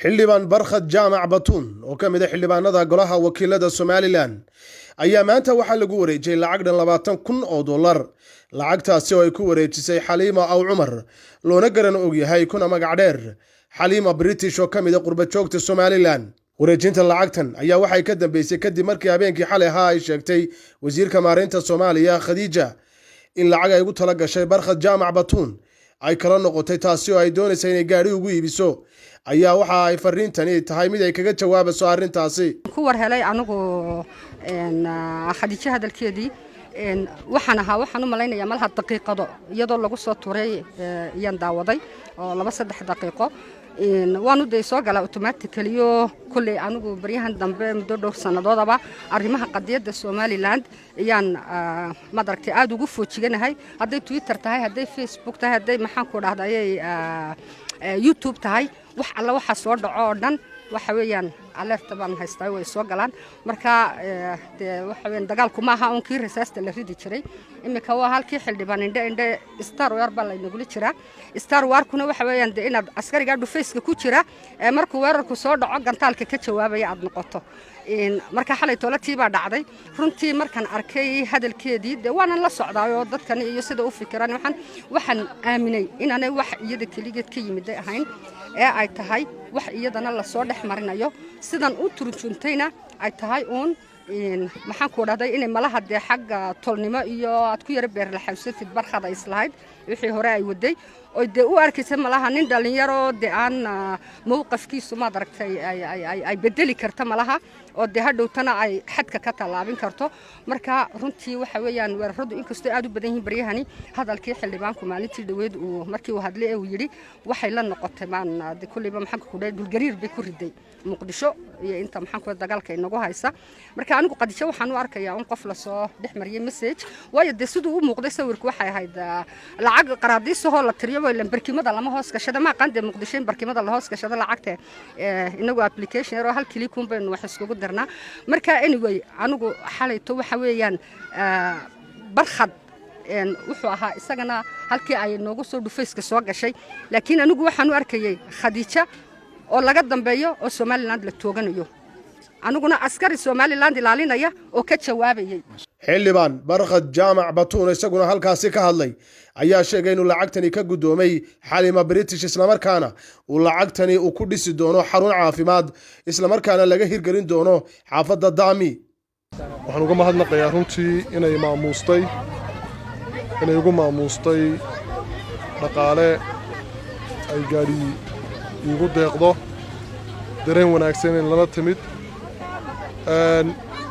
xildhibaan barkhad jaamac batuun oo ka mid ah xildhibaanada golaha wakiilada Somaliland ayaa maanta waxaa lagu wareejiyay lacag dhan 20,000 oo dollar. lacagtaasi oo ay ku wareejisay Xaliima Aw Cumar loona garan og yahay kuna magac dheer Xaliima British oo ka mid ah qurba joogta Somaliland. wareejinta lacagtan ayaa waxay ka dambeysay kadib markii habeenkii xalay ay sheegtay wasiirka maareynta Soomaaliya Khadija in lacag ay ugu tala gashay barkhad jaamac batuun ay kala noqotay taasi oo ay doonaysay inay gaari ugu iibiso ayaa waxa ay fariintani tahay mid ay kaga jawaabayso arrintaasi. ku war helay anigu Khadija hadalkeedii waxaan u malaynayaa malaha daqiiqado iyadoo lagu soo tuuray iyaan daawaday oo 2-3 daqiiqo waanu day soo galaa automatically kulli anigu baryahan dambe muddo dhowr sanadoodaba arrimaha qadiyada Somaliland iyaan madaragtay aad ugu foojiganahay haday Twitter tahay haday Facebook tahay haday maxaan ku dhahday YouTube tahay wax alla waxa soo dhaco oo dhan waxa weeyaan alert baan haystaa way soo galaan marka waxa weeyaan dagaalku ma aha kii rasaasta la ridi jiray imika waa halkii xildhibaan indhe Star War baa la inagu jiraa Star War kuna waxa weeyaan inaad askariga dhufayska ku jira markuu weerarku soo dhaco gantaalka ka jawaabaya aad noqoto marka xalay toolatii baa dhacday runtii markan arkay hadalkeedii waan la socdaayo dadkan iyo sida u fikiraan waxaan aaminay inaanay wax iyada kaligeed ka yimid ahayn ay tahay wax iyadana la soo dhex marinayo sidan u turjuntayna ay tahay maxaan ku dhahday inay malaha xagga tolnimo iyo aad ku yara beer la xawsatid barkhada islahayd wixii hore ay waday oo u arkaysa malaha nin dhalinyaro aan mowqafkiisu ma daragtay ay bedeli karta malaha oo hadhowtana ay xadka ka talaabin karto marka runtii waxa weeyaan weeraradu inkastoo aad u badan yihiin baryahani hadalkii xildhibaanku maalintii dhaweed markii uu hadlay uu yiri waxay la noqotay maan kulliba maxaan ku dhahay dhulgariir bay ku riday muqdisho iyo inta maxaan ku dagaalka inagu haysa marka anigu qadisho waxaan u arkayaa qof la soo dhex mariyay message waayo sidoo uu muuqday sawirku waxay ahayd lacag qaraadiisoo la tiriyo ilan barkimada lama hoos gashada ma qande muqdisho barkimada la hoos gashada lacagta inagu application yaro hal kili kun baynu wax iskugu dirnaa marka anyway anigu xalayto waxa weeyaan barkhad wuxuu ahaa isagana halkii ay noogu soo dhufayska soo gashay laakiin anigu waxaan u arkayay Khadija oo laga dambeeyo oo Somaliland la tooganayo aniguna askari Somaliland ilaalinaya oo ka jawaabayay. xildhibaan barkhad jaamac batuun isaguna halkaasi ka hadlay ayaa sheegay inuu lacagtani ka gudoomay Xaliima British isla markaana uu lacagtani uu ku dhisi doono xarun caafimaad isla markaana laga hirgelin doono xaafadda Daami. waxaan uga mahadnaqayaa runtii inay ugu maamustay dhaqaale ay gaari igu deeqdo dareen wanaagsan in lala timid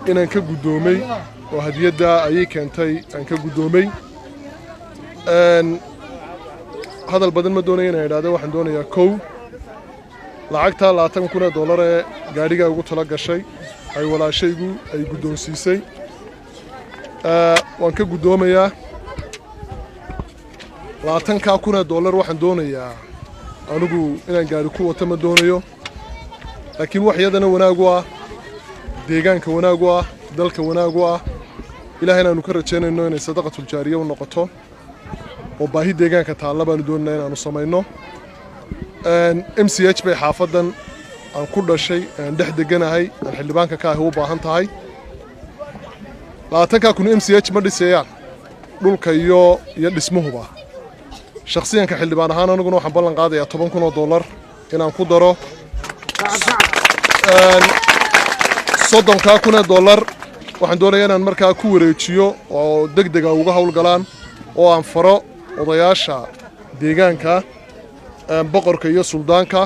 inaan ka gudoomay oo hadiyada ayay keentay aan ka gudoomay hadal badan ma doonayo inaan idhaahdo waxaan doonayaa kow lacagta 20,000 dollar ee gaariga ugu tala gashay ay walaashaygu ay gudoonsiisay waan ka gudoomayaa 20,000 dollar waxaan doonayaa anigu inaan gaari ku wato ma doonayo laakiin wax iyadana wanaag u ah deegaanka wanaag u ah dalka wanaag u ah ilaahayna aanu ka rajaynayno inay sadaqatul jaariya u noqoto oo baahi deegaanka taalla baanu doonaynaa inaanu samayno MCH bay xaafadan aan ku dhashay aan dhex deganahay aan xildhibaanka ka ahi u baahan tahay 20,000 MCH ma dhisayaan dhulka iyo dhismuhuba shakhsiyanka xildhibaan ahaan aniguna waxaan ballan qaadayaa 10,000 dollar inaan ku daro 30,000 dollar waxaan doonayaa inaan markaa ku wareejiyo oo degdeg uga hawlgalaan oo aan faro odayaasha deegaanka boqorka iyo suldaanka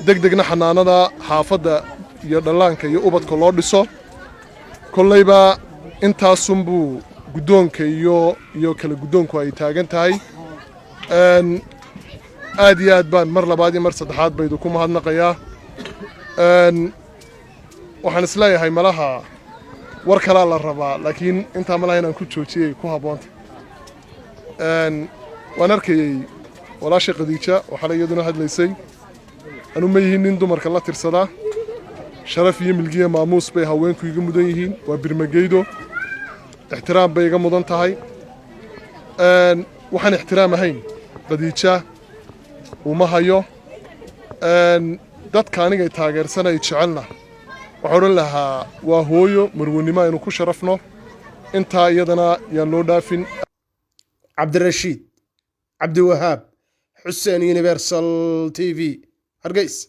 degdegna xanaanada xaafadda iyo dhalaanka iyo ubadka loo dhiso kollayba intaasunbuu gudoonka iyo kala gudoonku ay taagan tahay aad iyo aad baan mar labaad iyo mar saddexaad baydu ku mahadnaqayaa waxaan isleeyahay malaha war kala la rabaa laakiin inta malaha inaan ku joojiyay ku haboonta waan arkayay walaashay Khadija waxa iyaduna hadlaysay anu ma yihiin nin dumarka la tirsada sharaf iyo milgiye maamuus bay haweenku iga mudan yihiin waa birmageydo ixtiraam bay iga mudan tahay waxaan ixtiraam ahayn Khadija وما هيو dadka aniga taageersanay jecelna waxaan oran lahaa waa hooyo marwanimo aynu ku sharafno intaa iyadana yaan loo dhaafin. cabdirashiid cabdiwahaab xuseen universal TV hargeysa.